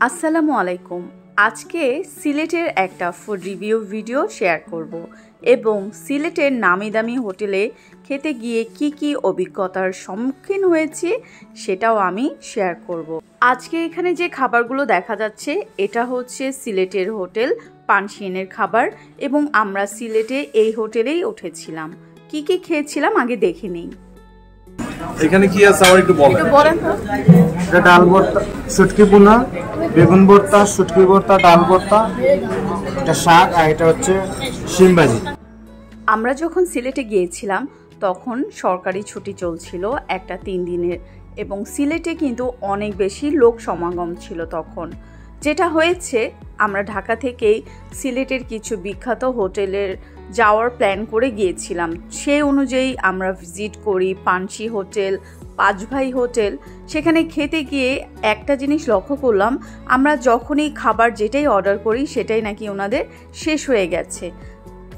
আসসালামু আলাইকুম। আজকে সিলেটের একটা ফুড রিভিউ ভিডিও শেয়ার করব এবং সিলেটের নামি দামি হোটেলে খেতে গিয়ে কি অভিজ্ঞতার সম্মুখীন হয়েছি সেটাও আমি শেয়ার করব। আজকে এখানে যে খাবারগুলো দেখা যাচ্ছে এটা হচ্ছে সিলেটের হোটেল পানশিনের খাবার এবং আমরা সিলেটে এই হোটেলেই উঠেছিলাম। কি খেয়েছিলাম আগে দেখে নেই। এখানে কি আছে আমার একটু বলেন। এটা ডাল ভর্তা, শুটকি ভুনা, বেগুন ভর্তা, শুটকি ভর্তা, ডাল ভর্তা, এটা শাক, আর এটা হচ্ছে শিম ভাজি। আমরা যখন সিলেটে গিয়েছিলাম তখন সরকারি ছুটি চলছিল একটা 3 দিনের এবং সিলেটে কিন্তু অনেক বেশি লোক সমাগম ছিল তখন। যেটা হয়েছে আমরা ঢাকা থেকেই সিলেটের কিছু বিখ্যাত হোটেলের যাওয়ার প্ল্যান করে গিয়েছিলাম। সেই অনুযায়ী আমরা ভিজিট করি পানশি হোটেল, পাঁচ ভাই হোটেল। সেখানে খেতে গিয়ে একটা জিনিস লক্ষ্য করলাম, আমরা যখনই খাবার যেটাই অর্ডার করি সেটাই নাকি ওনাদের শেষ হয়ে গেছে।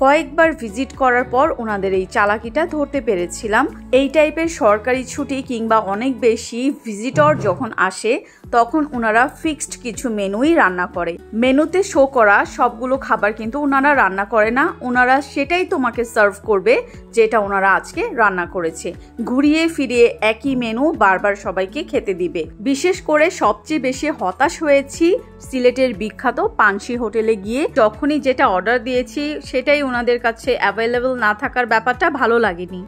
কয়েকবার ভিজিট করার পর ওনাদের এই চালাকিটা ধরতে পেরেছিলাম। এই টাইপের সরকারি ছুটি কিংবা অনেক বেশি ভিজিটর যখন আসে তখন ওনারা ফিক্সড কিছু মেনুই রান্না করে। মেনুতে শো করা সবগুলো খাবার কিন্তু ওনারা রান্না করে না, ওনারা সেটাই তোমাকে সার্ভ করবে যেটা ওনারা আজকে রান্না করেছে। ঘুরিয়ে ফিরিয়ে একই মেনু বারবার সবাইকে খেতে দিবে। বিশেষ করে সবচেয়ে বেশি হতাশ হয়েছি সিলেটের বিখ্যাত পানশি হোটেলে গিয়ে। যখনই যেটা অর্ডার দিয়েছি সেটাই ওনাদের কাছে অ্যাভেলেবল না থাকার ব্যাপারটা ভালো লাগেনি।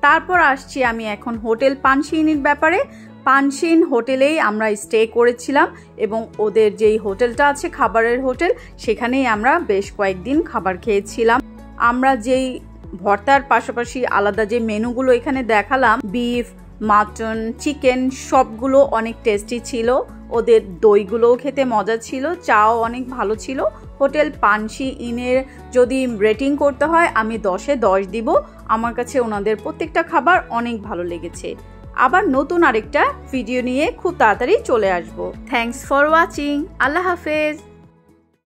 তারপর আসছি আমি এখন হোটেল পানশিনের ব্যাপারে। পানশিন হোটেলেই আমরা স্টে করেছিলাম এবং ওদের যেই হোটেলটা আছে খাবারের হোটেল, সেখানেই আমরা বেশ কয়েকদিন খাবার খেয়েছিলাম। আমরা যেই ভর্তার পাশাপাশি আলাদা যে মেনুগুলো এখানে দেখালাম, বিফ, মাটন, চিকেন, সবগুলো অনেক টেস্টি ছিল। ওদের দইগুলোও খেতে মজা ছিল, চাও অনেক ভালো ছিল। হোটেল পানশি ইনের যদি রেটিং করতে হয় আমি 10-এ 10 দিব। আমার কাছে ওনাদের প্রত্যেকটা খাবার অনেক ভালো লেগেছে। আবার নতুন আরেকটা ভিডিও নিয়ে খুব তাড়াতাড়ি চলে আসবো। Thanks for watching. আল্লাহ হাফেজ।